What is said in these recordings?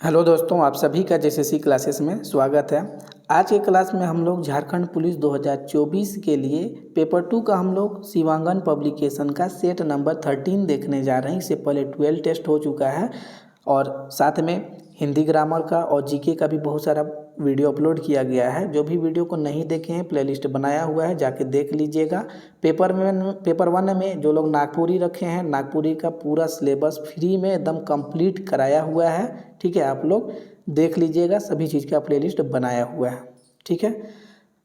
Hello दोस्तों, आप सभी का जेएसएससी क्लासेस में स्वागत है। आज के क्लास में हम लोग झारखंड पुलिस 2024 के लिए पेपर 2 का हम लोग शिवांगन पब्लिकेशन का सेट नंबर 13 देखने जा रहे हैं। इससे पहले 12 टेस्ट हो चुका है और साथ में हिंदी ग्रामर का और जीके का भी बहुत सारा वीडियो अपलोड किया गया है। जो भी वीडियो को नहीं देखे हैं प्लेलिस्ट बनाया हुआ है, जाके देख लीजिएगा। पेपर 1 में जो लोग नागपुरी रखे हैं, नागपुरी का पूरा सिलेबस फ्री में एकदम कंप्लीट कराया हुआ है। ठीक है, आप लोग देख लीजिएगा, सभी चीज़ का प्लेलिस्ट बनाया हुआ है। ठीक है,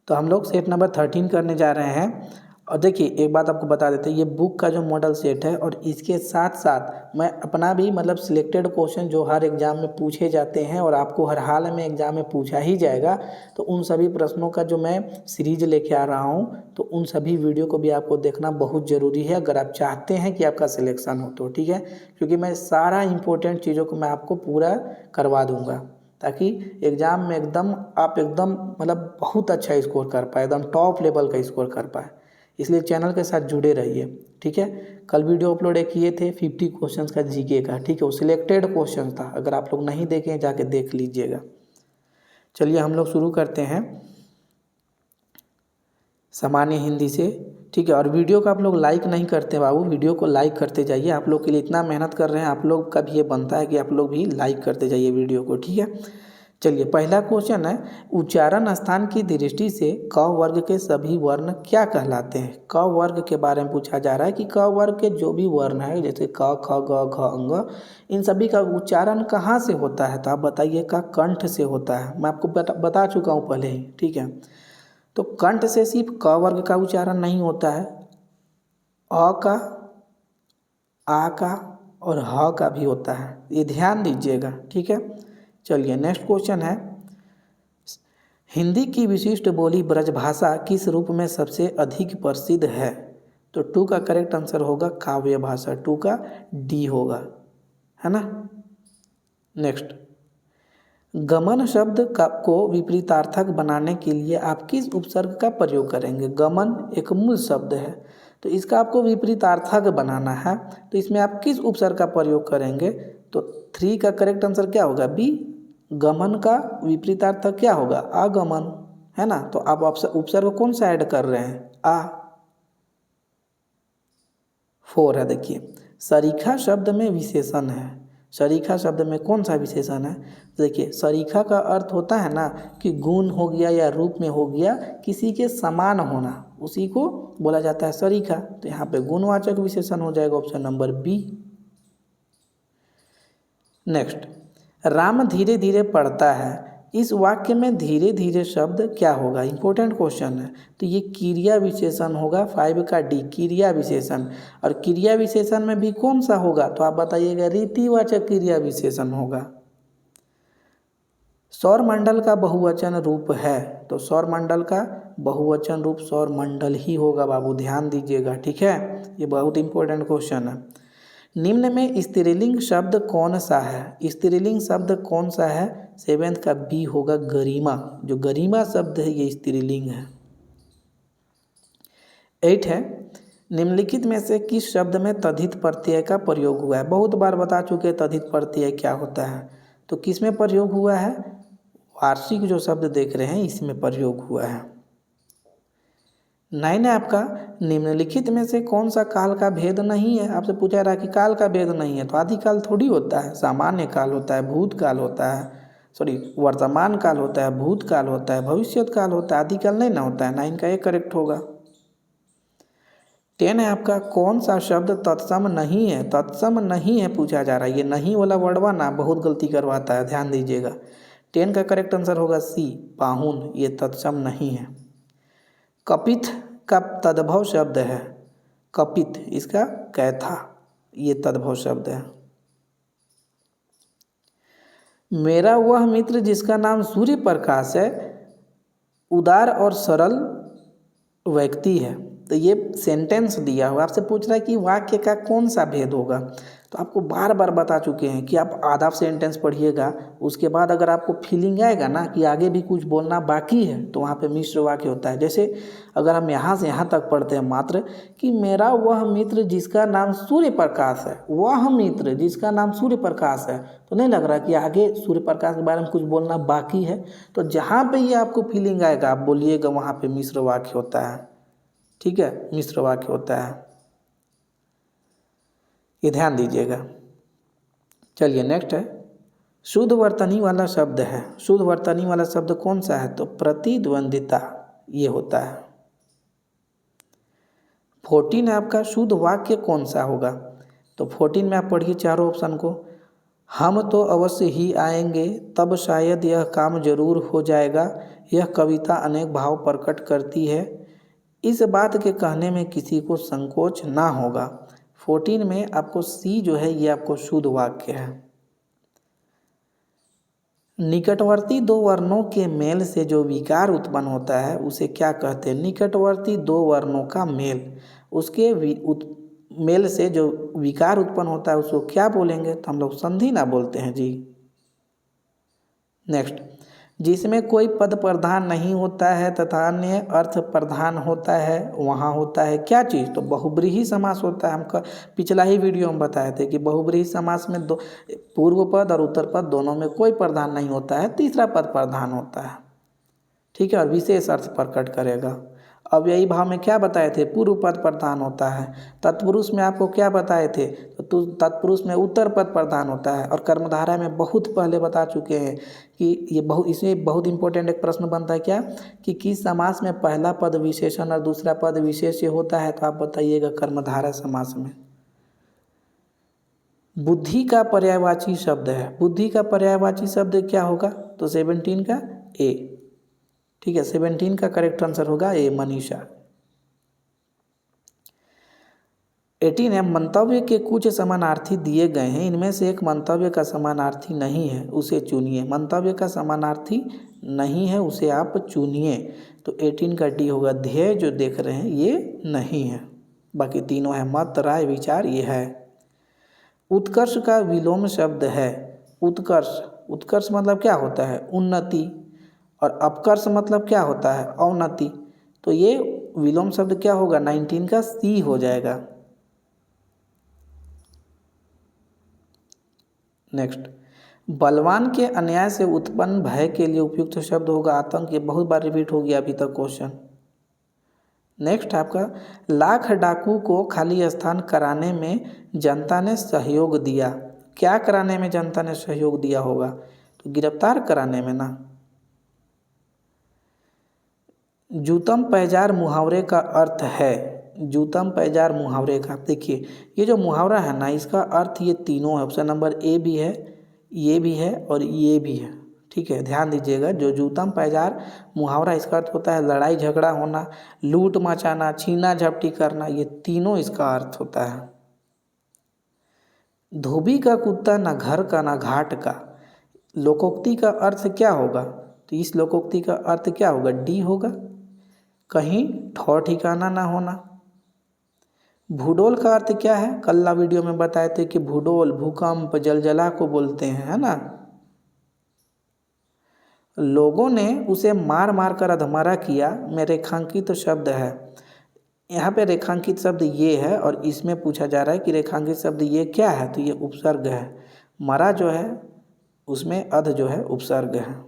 तो हम लोग सेट नंबर 13 करने जा रहे हैं। और देखिए, एक बात आपको बता देते हैं, ये बुक का जो मॉडल सेट है और इसके साथ साथ मैं अपना भी सिलेक्टेड क्वेश्चन जो हर एग्ज़ाम में पूछे जाते हैं और आपको हर हाल में एग्ज़ाम में पूछा ही जाएगा, तो उन सभी प्रश्नों का जो मैं सीरीज लेके आ रहा हूँ, तो उन सभी वीडियो को भी आपको देखना बहुत ज़रूरी है अगर आप चाहते हैं कि आपका सिलेक्शन हो तो। ठीक है, क्योंकि मैं सारा इंपॉर्टेंट चीज़ों को मैं आपको पूरा करवा दूँगा ताकि एग्ज़ाम में आप एकदम बहुत अच्छा स्कोर कर पाए, एकदम टॉप लेवल का स्कोर कर पाए। इसलिए चैनल के साथ जुड़े रहिए। ठीक है, कल वीडियो अपलोड किए थे 50 क्वेश्चंस का जीके का। ठीक है, वो सिलेक्टेड क्वेश्चन था, अगर आप लोग नहीं देखे जाके देख लीजिएगा। चलिए हम लोग शुरू करते हैं सामान्य हिंदी से। ठीक है, और वीडियो को आप लोग लाइक नहीं करते बाबू, वीडियो को लाइक करते जाइए। आप लोग के लिए इतना मेहनत कर रहे हैं, आप लोग का भी ये बनता है कि आप लोग भी लाइक करते जाइए वीडियो को। ठीक है, चलिए पहला क्वेश्चन है, उच्चारण स्थान की दृष्टि से क वर्ग के सभी वर्ण क्या कहलाते हैं। क वर्ग के बारे में पूछा जा रहा है कि क वर्ग के जो भी वर्ण है, जैसे क ख ग घ अंग, इन सभी का उच्चारण कहाँ से होता है, तो आप बताइए। का कंठ से होता है, मैं आपको बता चुका हूँ पहले ही। ठीक है, तो कंठ से सिर्फ क वर्ग का उच्चारण नहीं होता है, अ का, आ का और ह का भी होता है, ये ध्यान दीजिएगा। ठीक है, चलिए नेक्स्ट क्वेश्चन है, हिंदी की विशिष्ट बोली ब्रजभाषा किस रूप में सबसे अधिक प्रसिद्ध है। तो 2 का करेक्ट आंसर होगा काव्य भाषा, 2 का डी होगा, है ना। नेक्स्ट, गमन शब्द को विपरीतार्थक बनाने के लिए आप किस उपसर्ग का प्रयोग करेंगे। गमन एक मूल शब्द है, तो इसका आपको विपरीतार्थक बनाना है, तो इसमें आप किस उपसर्ग का प्रयोग करेंगे। तो 3 का करेक्ट आंसर क्या होगा, बी। गमन का विपरीतार्थक क्या होगा, आगमन, है ना। तो आप उपसर्ग कौन सा ऐड कर रहे हैं, आ। 4 है, देखिए सरीखा शब्द में विशेषण है। सरीखा शब्द में कौन सा विशेषण है, देखिए सरीखा का अर्थ होता है ना कि गुण हो गया या रूप में हो गया, किसी के समान होना, उसी को बोला जाता है सरीखा। तो यहाँ पे गुणवाचक विशेषण हो जाएगा option number B. Next, Ram धीरे धीरे पढ़ता है, इस वाक्य में धीरे धीरे शब्द क्या होगा। इंपॉर्टेंट क्वेश्चन है, तो ये क्रिया विशेषण होगा, 5 का डी क्रिया विशेषण। और क्रिया विशेषण में भी कौन सा होगा, तो आप बताइएगा, रीतिवाचक क्रिया विशेषण होगा। सौरमंडल का बहुवचन रूप है, तो सौरमंडल का बहुवचन रूप सौरमंडल ही होगा बाबू, ध्यान दीजिएगा। ठीक है, ये बहुत इंपॉर्टेंट क्वेश्चन है। निम्न में स्त्रीलिंग शब्द कौन सा है। स्त्रीलिंग शब्द कौन सा है, 7 का बी होगा गरिमा, जो गरिमा शब्द है ये स्त्रीलिंग है। 8 है, निम्नलिखित में से किस शब्द में तद्धित प्रत्यय का प्रयोग हुआ है। बहुत बार बता चुके तद्धित प्रत्यय क्या होता है, तो किस में प्रयोग हुआ है, वार्षिक जो शब्द देख रहे हैं इसमें प्रयोग हुआ है। 9 है आपका, निम्नलिखित में से कौन सा काल का भेद नहीं है। आपसे पूछा रहा कि काल का भेद नहीं है, तो आदिकाल थोड़ी होता है, सामान्य काल होता है, भूतकाल होता है, वर्तमान काल होता है, भूतकाल होता है, भविष्यत काल होता है, आदिकाल नहीं ना होता है। 9 का ये करेक्ट होगा। 10 है आपका, कौन सा शब्द तत्सम नहीं है। तत्सम नहीं है पूछा जा रहा है, ये नहीं वाला वर्डवा ना बहुत गलती करवाता है, ध्यान दीजिएगा। 10 का करेक्ट आंसर होगा सी, पाहुन, ये तत्सम नहीं है। कपित का तद्भव शब्द है, कपित इसका कैथा, ये तद्भव शब्द है। मेरा वह मित्र जिसका नाम सूर्य प्रकाश है उदार और सरल व्यक्ति है, तो ये सेंटेंस दिया हुआ, आपसे पूछ रहा है कि वाक्य का कौन सा भेद होगा। तो आपको बार बार बता चुके हैं कि आप आधा सेंटेंस पढ़िएगा, उसके बाद अगर आपको फीलिंग आएगा ना कि आगे भी कुछ बोलना बाकी है तो वहाँ पे मिश्र वाक्य होता है। जैसे अगर हम यहाँ से यहाँ तक पढ़ते हैं मात्र कि मेरा वह मित्र जिसका नाम सूर्य प्रकाश है, वह मित्र जिसका नाम सूर्य प्रकाश है, तो नहीं लग रहा कि आगे सूर्य प्रकाश के बारे में कुछ बोलना बाकी है। तो जहाँ पे ये आपको फीलिंग आएगा आप बोलिएगा वहाँ पे मिश्र वाक्य होता है। ठीक है, मिश्र वाक्य होता है, ये ध्यान दीजिएगा। चलिए नेक्स्ट है, शुद्ध वर्तनी वाला शब्द है। शुद्ध वर्तनी वाला शब्द कौन सा है? तो प्रतिद्वंदिता, ये होता है। 14 है आपका, शुद्ध वाक्य कौन सा होगा? तो 14 में आप पढ़िए चारों ऑप्शन को। हम तो अवश्य ही आएंगे, तब शायद यह काम जरूर हो जाएगा, यह कविता अनेक भाव प्रकट करती है, इस बात के कहने में किसी को संकोच ना होगा। 14 में आपको सी जो है ये आपको शुद्ध वाक्य है। निकटवर्ती दो वर्णों के मेल से जो विकार उत्पन्न होता है उसे क्या कहते हैं? निकटवर्ती दो वर्णों का मेल, उसके मेल से जो विकार उत्पन्न होता है उसको क्या बोलेंगे? तो हम लोग संधि ना बोलते हैं जी। नेक्स्ट, जिसमें कोई पद प्रधान नहीं होता है तथा अन्य अर्थ प्रधान होता है, वहाँ होता है क्या चीज़? तो बहुब्रीहि समास होता है। हम पिछला ही वीडियो में बताए थे कि बहुब्रीहि समास में दो पूर्व पद और उत्तर पद दोनों में कोई प्रधान नहीं होता है, तीसरा पद प्रधान होता है। ठीक है, और विशेष अर्थ प्रकट करेगा। अब यही भाव में क्या बताए थे? पूर्व पद प्रधान होता है। तत्पुरुष में आपको क्या बताए थे? तो तत्पुरुष में उत्तर पद प्रधान होता है। और कर्मधारय में बहुत पहले बता चुके हैं कि ये इसमें बहुत इंपॉर्टेंट एक प्रश्न बनता है क्या कि किस समास में पहला पद विशेषण और दूसरा पद विशेष्य होता है? तो आप बताइएगा कर्मधारय समास में। बुद्धि का पर्यायवाची शब्द है। बुद्धि का पर्यायवाची शब्द क्या होगा? तो 17 का ए। ठीक है, 17 का करेक्ट आंसर होगा ए, मनीषा। 18 है, मंतव्य के कुछ समानार्थी दिए गए हैं, इनमें से एक मंतव्य का समानार्थी नहीं है, उसे चुनिए। मंतव्य का समानार्थी नहीं है, उसे आप चुनिए। तो 18 का डी होगा। ध्येय जो देख रहे हैं ये नहीं है, बाकी तीनों है। मत, राय, विचार ये है। उत्कर्ष का विलोम शब्द है। उत्कर्ष, उत्कर्ष मतलब क्या होता है? उन्नति। और अपकर्ष मतलब क्या होता है? अवनति। तो ये विलोम शब्द क्या होगा? 19 का सी हो जाएगा। नेक्स्ट, बलवान के अन्याय से उत्पन्न भय के लिए उपयुक्त शब्द होगा आतंक। ये बहुत बार रिपीट हो गया अभी तक क्वेश्चन। नेक्स्ट आपका, लाख डाकू को खाली स्थान कराने में जनता ने सहयोग दिया। क्या कराने में जनता ने सहयोग दिया होगा? तो गिरफ्तार कराने में ना। जूतम पैजार मुहावरे का अर्थ है। जूतम पैजार मुहावरे का, देखिए ये जो मुहावरा है ना इसका अर्थ ये तीनों है। ऑप्शन नंबर ए भी है, ये भी है और ये भी है। ठीक है, ध्यान दीजिएगा। जो जूतम पैजार मुहावरा इसका अर्थ होता है लड़ाई झगड़ा होना, लूट मचाना, छीना झपटी करना, ये तीनों इसका अर्थ होता है। धोबी का कुत्ता ना घर का ना घाट का, लोकोक्ति का अर्थ क्या होगा? तो इस लोकोक्ति का अर्थ क्या होगा? डी होगा, कहीं ठौर ठिकाना ना होना। भूडोल का अर्थ क्या है? कल वीडियो में बताए थे कि भूडोल भूकंप जलजला को बोलते हैं, है ना। लोगों ने उसे मार मार कर अधमरा किया में रेखांकित शब्द है। यहाँ पे रेखांकित शब्द ये है और इसमें पूछा जा रहा है कि रेखांकित शब्द ये क्या है? तो ये उपसर्ग है। मरा जो है उसमें अध जो है उपसर्ग है।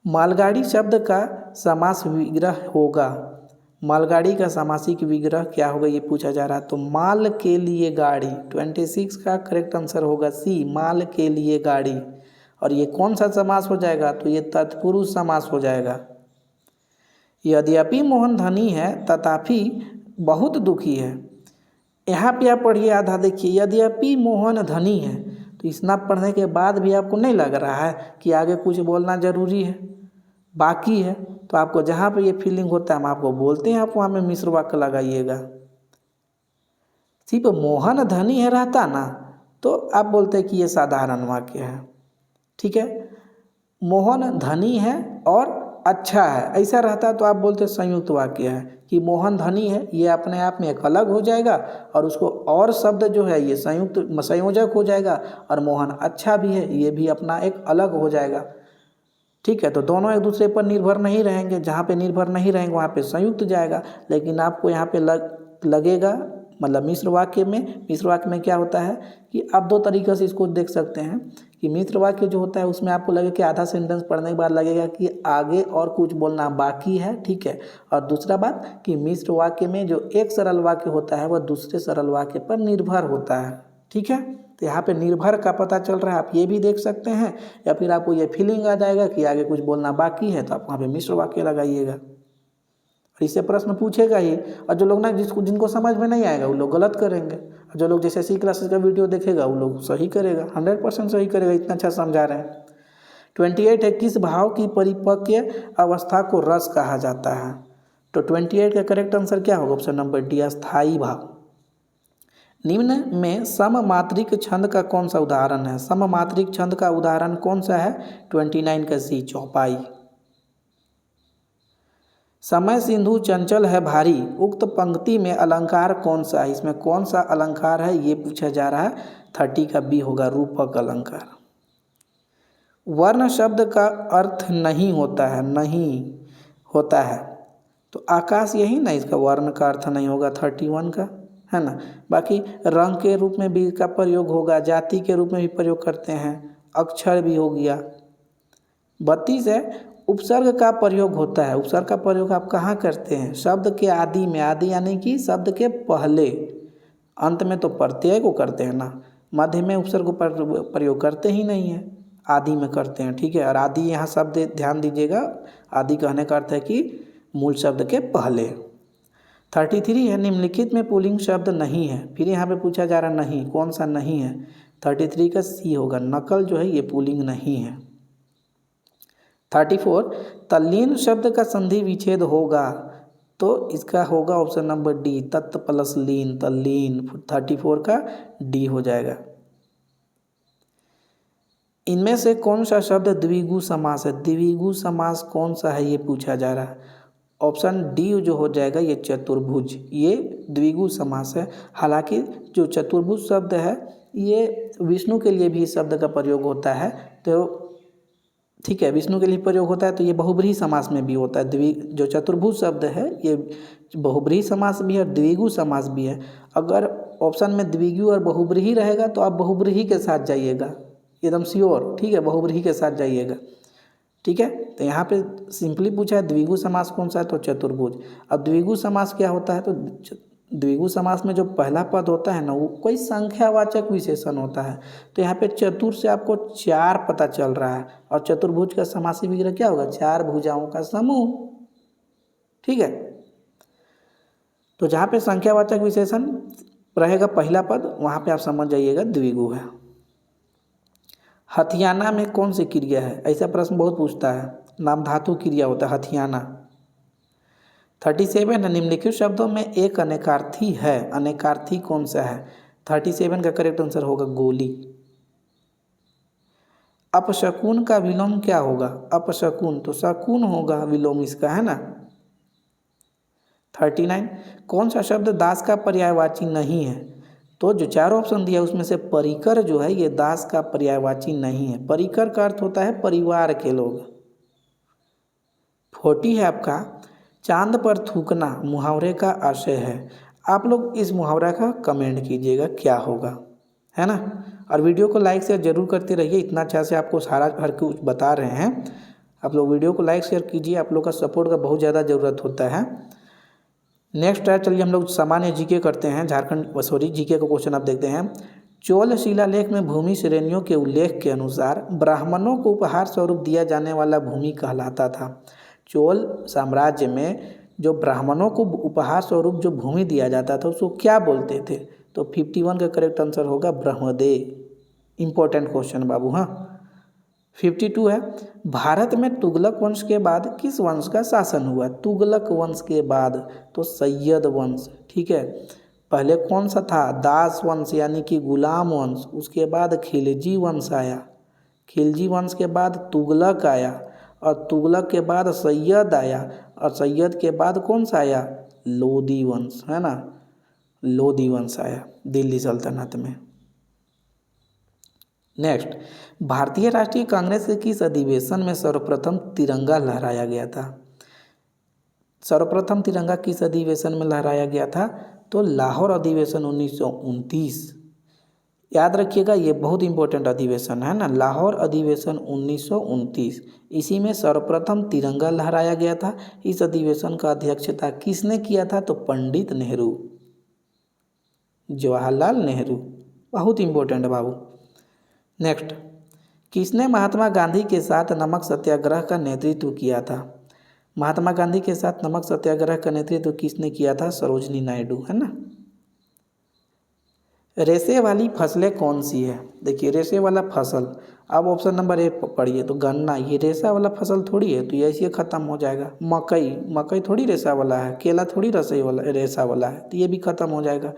मालगाड़ी शब्द का समास विग्रह होगा। मालगाड़ी का समासिक विग्रह क्या होगा ये पूछा जा रहा है। तो माल के लिए गाड़ी, 26 का करेक्ट आंसर होगा सी, माल के लिए गाड़ी। और ये कौन सा समास हो जाएगा? तो ये तत्पुरुष समास हो जाएगा। यद्यपि मोहन धनी है तथापि बहुत दुखी है। यहाँ पे आप पढ़िए आधा, देखिए यद्यपि मोहन धनी है, तो इतना पढ़ने के बाद भी आपको नहीं लग रहा है कि आगे कुछ बोलना ज़रूरी है, बाकी है। तो आपको जहाँ पे ये फीलिंग होता है हम आपको बोलते हैं, आप वहाँ में मिश्र वाक्य लगाइएगा। सिर्फ मोहन धनी है रहता ना तो आप बोलते हैं कि ये साधारण वाक्य है। ठीक है, मोहन धनी है और अच्छा है, ऐसा रहता तो आप बोलते संयुक्त वाक्य है। कि मोहन धनी है, ये अपने आप में एक अलग हो जाएगा और उसको और शब्द जो है ये संयुक्त संयोजक हो जाएगा। और मोहन अच्छा भी है, ये भी अपना एक अलग हो जाएगा। ठीक है, तो दोनों एक दूसरे पर निर्भर नहीं रहेंगे, जहाँ पे निर्भर नहीं रहेंगे वहाँ पे संयुक्त जाएगा। लेकिन आपको यहाँ पे लगेगा, मतलब मिश्र वाक्य में क्या होता है कि आप दो तरीके से इसको देख सकते हैं। कि मिश्र वाक्य जो होता है उसमें आपको लगे कि आधा सेंटेंस पढ़ने के बाद लगेगा कि आगे और कुछ बोलना बाकी है। ठीक है, और दूसरा बात कि मिश्र वाक्य में जो एक सरल वाक्य होता है वह दूसरे सरल वाक्य पर निर्भर होता है। ठीक है, तो यहाँ पे निर्भर का पता चल रहा है, आप ये भी देख सकते हैं। या फिर आपको ये फीलिंग आ जाएगा कि आगे कुछ बोलना बाकी है, तो आप वहाँ पे मिश्र वाक्य लगाइएगा। और इससे प्रश्न पूछेगा ही। और जो लोग ना जिनको समझ में नहीं आएगा वो लोग गलत करेंगे, और जो लोग जैसे सी क्लासेस का वीडियो देखेगा वो लोग सही करेगा, 100% सही करेगा, इतना अच्छा समझा रहे हैं। 28 है, किस भाव की परिपक्व अवस्था को रस कहा जाता है? तो 28 का करेक्ट आंसर क्या होगा? ऑप्शन नंबर डी, अस्थाई भाव। निम्न में सममात्रिक छंद का कौन सा उदाहरण है? सममात्रिक छंद का उदाहरण कौन सा है? 29 का सी, चौपाई। समय सिंधु चंचल है भारी, उक्त पंक्ति में अलंकार कौन सा है? इसमें कौन सा अलंकार है ये पूछा जा रहा है। 30 का बी होगा, रूपक अलंकार। वर्ण शब्द का अर्थ नहीं होता है, नहीं होता है, तो आकाश यही ना इसका वर्ण का अर्थ नहीं होगा, 31 का है ना। बाकी रंग के रूप में भी का प्रयोग होगा, जाति के रूप में भी प्रयोग करते हैं, अक्षर भी हो गया। 32 है, उपसर्ग का प्रयोग होता है। उपसर्ग का प्रयोग आप कहाँ करते हैं? शब्द के आदि में, आदि यानी कि शब्द के पहले, अंत में तो प्रत्यय को करते हैं ना, मध्य में उपसर्ग को प्रयोग करते ही नहीं है, आदि में करते हैं। ठीक है, और आदि यहाँ शब्द ध्यान दीजिएगा, आदि कहने का अर्थ है कि मूल शब्द के पहले। 33 है, निम्नलिखित में पुल्लिंग शब्द नहीं है। फिर यहाँ पे पूछा जा रहा नहीं, कौन सा नहीं है? 33 का सी होगा, नकल जो है ये पुल्लिंग नहीं है। 34, तल्लीन शब्द का संधि विच्छेद होगा, तो इसका होगा ऑप्शन नंबर डी, तत् प्लस लीन, तल्लीन। 34 का डी हो जाएगा। इनमें से कौन सा शब्द द्विगु समास है? द्विगु समास कौन सा है ये पूछा जा रहा है। ऑप्शन डी जो हो जाएगा ये चतुर्भुज, ये द्विगु समास है। हालांकि जो चतुर्भुज शब्द है ये विष्णु के लिए भी इस शब्द का प्रयोग होता है, तो ठीक है, विष्णु के लिए प्रयोग होता है, तो ये बहुब्रीहि समास में भी होता है। जो चतुर्भुज शब्द है ये बहुब्रीहि समास भी है और द्विगु समास भी है। अगर ऑप्शन में द्विगु और बहुब्रीहि रहेगा तो आप बहुब्रीहि के साथ जाइएगा, एकदम श्योर। ठीक है, बहुब्रीहि के साथ जाइएगा। ठीक है, तो यहाँ पे सिंपली पूछा है द्विगु समास कौन सा है, तो चतुर्भुज। अब द्विगु समास क्या होता है? तो द्विगु समास में जो पहला पद होता है ना वो कोई संख्यावाचक विशेषण होता है। तो यहाँ पे चतुर से आपको 4 पता चल रहा है, और चतुर्भुज का समासी विग्रह क्या होगा? 4 भुजाओं का समूह। ठीक है, तो जहाँ पे संख्यावाचक विशेषण रहेगा पहला पद, वहाँ पे आप समझ जाइएगा द्विगु है। हथियाना में कौन सी क्रिया है? ऐसा प्रश्न बहुत पूछता है। नाम धातु क्रिया होता है हथियाना। 37 है, निम्नलिखित शब्दों में एक अनेकार्थी है, अनेकार्थी कौन सा है? 37 का करेक्ट आंसर होगा गोली। अपशकुन का विलोम क्या होगा? अपशकुन, तो शकुन होगा विलोम इसका, है ना। 39, कौन सा शब्द दास का पर्यायवाची नहीं है? तो जो 4 ऑप्शन दिया उसमें से परिकर जो है ये दास का पर्यायवाची नहीं है। परिकर का अर्थ होता है परिवार के लोग। 40 है आपका, चांद पर थूकना मुहावरे का आशय है। आप लोग इस मुहावरा का कमेंट कीजिएगा क्या होगा, है ना। और वीडियो को लाइक शेयर जरूर करते रहिए, इतना अच्छा से आपको सारा हर कुछ बता रहे हैं। आप लोग वीडियो को लाइक शेयर कीजिए, आप लोग का सपोर्ट का बहुत ज़्यादा ज़रूरत होता है। नेक्स्ट है, चलिए हम लोग सामान्य जीके करते हैं। जीके का क्वेश्चन आप देखते हैं। चोल शिलालेख में भूमि श्रेणियों के उल्लेख के अनुसार ब्राह्मणों को उपहार स्वरूप दिया जाने वाला भूमि कहलाता था। चोल साम्राज्य में जो ब्राह्मणों को उपहार स्वरूप जो भूमि दिया जाता था उसको क्या बोलते थे? तो 51 का करेक्ट आंसर होगा ब्रह्मदेव। इंपॉर्टेंट क्वेश्चन बाबू। हाँ, 52 है, भारत में तुगलक वंश के बाद किस वंश का शासन हुआ? तुगलक वंश के बाद तो सैयद वंश। ठीक है, पहले कौन सा था? दास वंश यानी कि गुलाम वंश, उसके बाद खिलजी वंश आया, खिलजी वंश के बाद तुगलक आया, और तुगलक के बाद सैयद आया, और सैयद के बाद कौन सा आया? लोदी वंश, है ना, लोदी वंश आया दिल्ली सल्तनत में। नेक्स्ट, भारतीय राष्ट्रीय कांग्रेस के किस अधिवेशन में सर्वप्रथम तिरंगा लहराया गया था? सर्वप्रथम तिरंगा किस अधिवेशन में लहराया गया था? तो लाहौर अधिवेशन 1929। याद रखिएगा, ये बहुत इंपॉर्टेंट अधिवेशन है ना, लाहौर अधिवेशन 1929। इसी में सर्वप्रथम तिरंगा लहराया गया था। इस अधिवेशन का अध्यक्षता किसने किया था? तो पंडित नेहरू, जवाहरलाल नेहरू। बहुत इंपॉर्टेंट बाबू। नेक्स्ट, किसने महात्मा गांधी के साथ नमक सत्याग्रह का नेतृत्व किया था? महात्मा गांधी के साथ नमक सत्याग्रह का नेतृत्व किसने किया था? सरोजनी नायडू, है ना। रेशे वाली फसलें कौन सी है? देखिए, रेशे वाला फसल, अब ऑप्शन नंबर ए पढ़िए, तो गन्ना, ये रेशा वाला फसल थोड़ी है, तो ये ऐसे ख़त्म हो जाएगा। मकई, मकई थोड़ी रेशा वाला है। केला थोड़ी रेशा वाला है, तो ये भी ख़त्म हो जाएगा।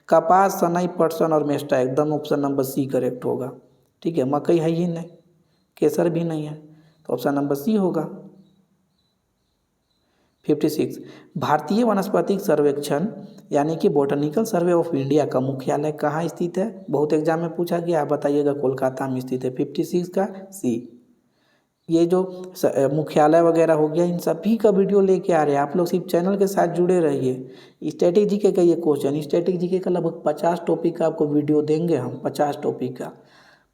कपास, सनई, पटसन और मेस्टा, एकदम ऑप्शन नंबर सी करेक्ट होगा। ठीक है, मकई है ही नहीं, केसर भी नहीं है, तो ऑप्शन नंबर सी होगा। 56, भारतीय वनस्पतिक सर्वेक्षण यानी कि बोटनिकल सर्वे ऑफ इंडिया का मुख्यालय कहाँ स्थित है? बहुत एग्जाम में पूछा गया, आप बताइएगा। कोलकाता में स्थित है। 56 का सी। ये जो मुख्यालय वगैरह हो गया, इन सभी का वीडियो लेके आ रहे हैं आप लोग, सिर्फ चैनल के साथ जुड़े रहिए। स्टैटिक जीके का ये क्वेश्चन, स्टैटिक जीके का लगभग 50 टॉपिक का आपको वीडियो देंगे हम, 50 टॉपिक का।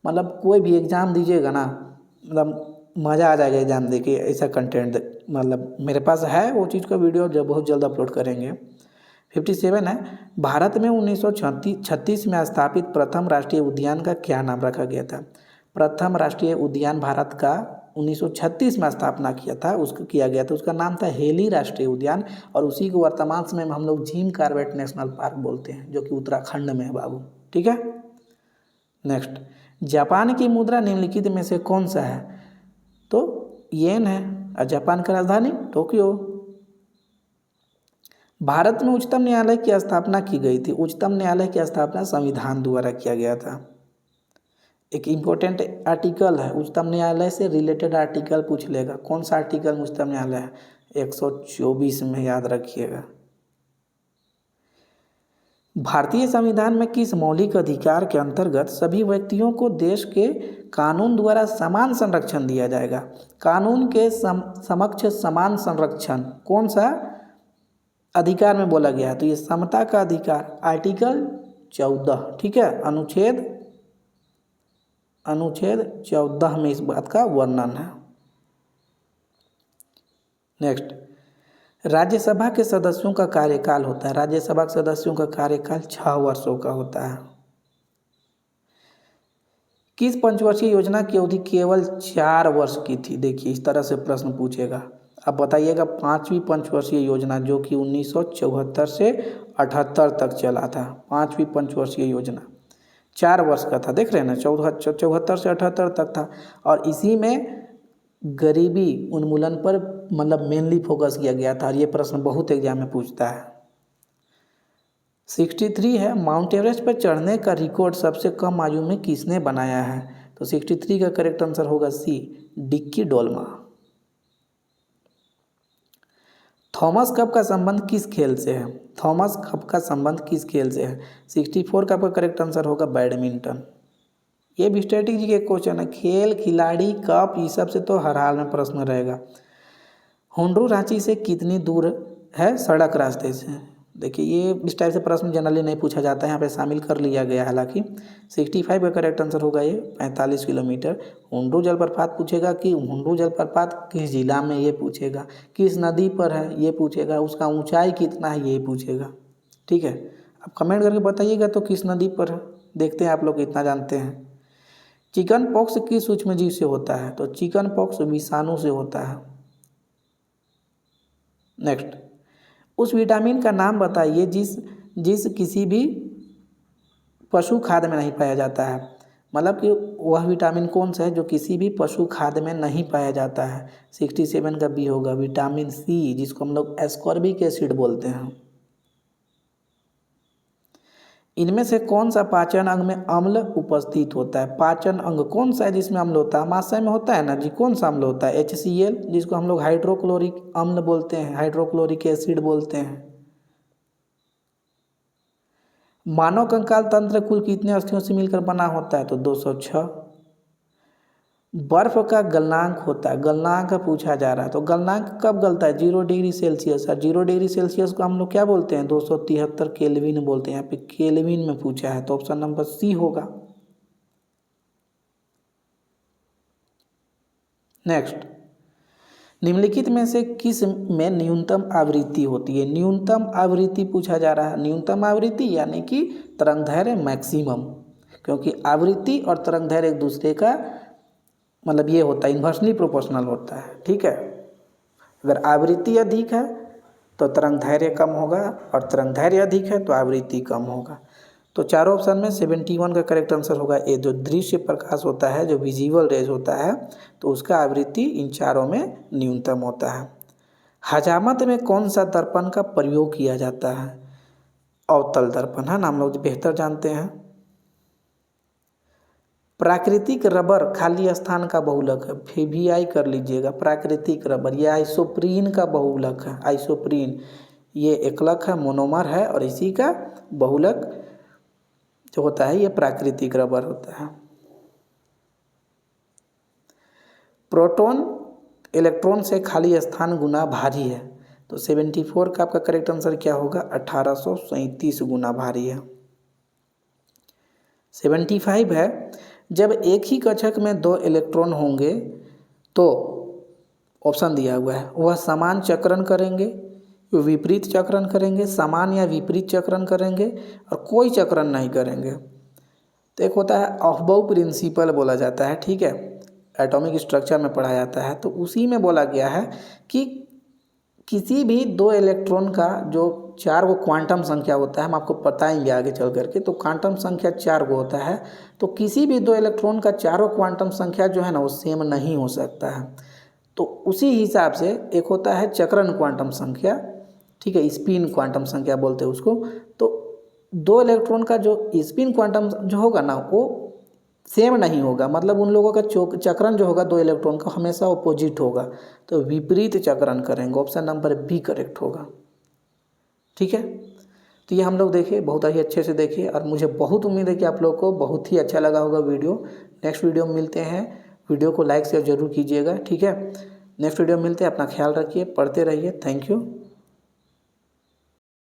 मतलब कोई भी एग्ज़ाम दीजिएगा ना, मतलब मज़ा आ जाएगा एग्ज़ाम देखिए, ऐसा कंटेंट मतलब मेरे पास है वो चीज़ का वीडियो, जब बहुत जल्द अपलोड करेंगे। 57 है, भारत में 1936 में स्थापित प्रथम राष्ट्रीय उद्यान का क्या नाम रखा गया था? प्रथम राष्ट्रीय उद्यान भारत का 1936 में स्थापना किया गया था, उसका नाम था हेली राष्ट्रीय उद्यान, और उसी को वर्तमान समय में हम लोग जिम कॉर्बेट नेशनल पार्क बोलते हैं, जो कि उत्तराखंड में है बाबू। ठीक है। नेक्स्ट, जापान की मुद्रा निम्नलिखित में से कौन सा है? तो येन है, और जापान का राजधानी टोक्यो। भारत में उच्चतम न्यायालय की स्थापना की गई थी। उच्चतम न्यायालय की स्थापना संविधान द्वारा किया गया था। एक इम्पोर्टेंट आर्टिकल है, उच्चतम न्यायालय से रिलेटेड आर्टिकल पूछ लेगा। कौन सा आर्टिकल में उच्चतम न्यायालय है? 124 में, याद रखिएगा। भारतीय संविधान में किस मौलिक अधिकार के अंतर्गत सभी व्यक्तियों को देश के कानून द्वारा समान संरक्षण दिया जाएगा? कानून के समक्ष समान संरक्षण कौन सा अधिकार में बोला गया है? तो ये समता का अधिकार, आर्टिकल 14। ठीक है, अनुच्छेद 14 में इस बात का वर्णन है। नेक्स्ट, राज्यसभा के सदस्यों का कार्यकाल होता है, राज्यसभा के सदस्यों का कार्यकाल 6 वर्षों का होता है। किस पंचवर्षीय योजना की अवधि केवल 4 वर्ष की थी? देखिए, इस तरह से प्रश्न पूछेगा। अब बताइएगा, 5वीं पंचवर्षीय योजना जो कि 1974 से 78 तक चला था, 5वीं पंचवर्षीय योजना 4 वर्ष का था। देख रहे हैं ना, 74 से 78 तक था, और इसी में गरीबी उन्मूलन पर मतलब मेनली फोकस किया गया था, और ये प्रश्न बहुत एग्जाम में पूछता है। 63 है, माउंट एवरेस्ट पर चढ़ने का रिकॉर्ड सबसे कम आयु में किसने बनाया है? तो 63 का करेक्ट आंसर होगा सी, डिक्की डोल्मा। थॉमस कप का संबंध किस खेल से है? थॉमस कप का संबंध किस खेल से है? 64 का आपका करेक्ट आंसर होगा बैडमिंटन। ये भी स्ट्रेटेजी के क्वेश्चन है, खेल, खिलाड़ी, कप, ये सब से तो हर हाल में प्रश्न रहेगा। हुंडरू रांची से कितनी दूर है सड़क रास्ते से? देखिए, ये इस टाइप से प्रश्न जनरली नहीं पूछा जाता है, यहाँ पे शामिल कर लिया गया। हालांकि 65 का करेक्ट आंसर होगा ये 45 किलोमीटर। हुंडरू जलप्रपात पूछेगा कि हुंडरू जलप्रपात किस जिला में, ये पूछेगा। किस नदी पर है, ये पूछेगा। उसका ऊंचाई कितना है, ये पूछेगा। ठीक है, आप कमेंट करके बताइएगा तो किस नदी पर है। देखते हैं आप लोग कितना जानते हैं। चिकन पॉक्स किस सूक्ष्मजीव से होता है? तो चिकन पॉक्स विषाणु से होता है। नेक्स्ट, उस विटामिन का नाम बताइए जिस किसी भी पशु खाद्य में नहीं पाया जाता है। मतलब कि वह विटामिन कौन सा है जो किसी भी पशु खाद्य में नहीं पाया जाता है? 67 का बी होगा, विटामिन सी, जिसको हम लोग एस्कॉर्बिक एसिड बोलते हैं। इनमें से कौन सा पाचन अंग में अम्ल उपस्थित होता है? पाचन अंग कौन सा है जिसमें अम्ल होता है? आमाशय में होता है ना जी। कौन सा अम्ल होता है? HCl, जिसको हम लोग हाइड्रोक्लोरिक अम्ल बोलते हैं, हाइड्रोक्लोरिक एसिड बोलते हैं। मानव कंकाल तंत्र कुल कितने अस्थियों से मिलकर बना होता है? तो 206। बर्फ का गलनांक होता है, गलनांक पूछा जा रहा है, तो गलनांक कब गलता है? 0 डिग्री सेल्सियस। और 0 डिग्री सेल्सियस को हम लोग क्या बोलते हैं? 273 केल्विन बोलते हैं। यहाँ पे केल्विन में पूछा है, तो ऑप्शन नंबर सी होगा। नेक्स्ट, निम्नलिखित में से किस में न्यूनतम आवृत्ति होती है? न्यूनतम आवृत्ति पूछा जा रहा है। न्यूनतम आवृत्ति यानी कि तरंगदैर्घ्य मैक्सिमम, क्योंकि आवृत्ति और तरंगदैर्घ्य एक दूसरे का मतलब ये होता है, इन्वर्सली प्रोपोर्शनल होता है। ठीक है, अगर आवृत्ति अधिक है तो तरंगदैर्घ्य कम होगा, और तरंगदैर्घ्य अधिक है तो आवृत्ति कम होगा। तो चारों ऑप्शन में 71 का करेक्ट आंसर होगा ए। जो दृश्य प्रकाश होता है, जो विजिबल रेज होता है, तो उसका आवृत्ति इन चारों में न्यूनतम होता है। हजामत में कौन सा दर्पण का प्रयोग किया जाता है? अवतल दर्पण है ना, हम लोग बेहतर जानते हैं। प्राकृतिक रबर खाली स्थान का बहुलक है। VI कर लीजिएगा। प्राकृतिक रबर, ये आइसोप्रीन का बहुलक है। आइसोप्रीन ये एकलक है, मोनोमर है, और इसी का बहुलक जो होता है ये प्राकृतिक रबर होता है। प्रोटॉन इलेक्ट्रॉन से खाली स्थान गुना भारी है, तो 74 का आपका करेक्ट आंसर क्या होगा? 1837 गुना भारी है। 75 है, जब एक ही कक्षक में 2 इलेक्ट्रॉन होंगे तो ऑप्शन दिया हुआ है, वह समान चक्रण करेंगे, विपरीत चक्रण करेंगे, समान या विपरीत चक्रण करेंगे, और कोई चक्रण नहीं करेंगे। तो एक होता है अफबाउ प्रिंसिपल बोला जाता है। ठीक है, एटॉमिक स्ट्रक्चर में पढ़ा जाता है, तो उसी में बोला गया है कि किसी भी 2 इलेक्ट्रॉन का जो 4 गो क्वांटम संख्या होता है, हम आपको बताएंगे आगे चल करके, तो क्वांटम संख्या 4 गो होता है, तो किसी भी 2 इलेक्ट्रॉन का चारों क्वांटम संख्या जो है ना वो सेम नहीं हो सकता है। तो उसी हिसाब से एक होता है चक्रण क्वांटम संख्या, ठीक है, स्पिन क्वांटम संख्या बोलते हैं उसको। तो 2 इलेक्ट्रॉन का जो स्पिन क्वांटम जो होगा ना वो सेम नहीं होगा, मतलब उन लोगों का चक्रण जो होगा 2 इलेक्ट्रॉन का हमेशा अपोजिट होगा, तो विपरीत चक्रण करेंगे। ऑप्शन नंबर बी करेक्ट होगा। ठीक है, तो ये हम लोग देखे, बहुत ही अच्छे से देखे, और मुझे बहुत उम्मीद है कि आप लोग को बहुत ही अच्छा लगा होगा वीडियो। नेक्स्ट वीडियो में मिलते हैं। वीडियो को लाइक शेयर जरूर कीजिएगा। ठीक है, नेक्स्ट वीडियो में मिलते हैं। अपना ख्याल रखिए, पढ़ते रहिए। Thank you.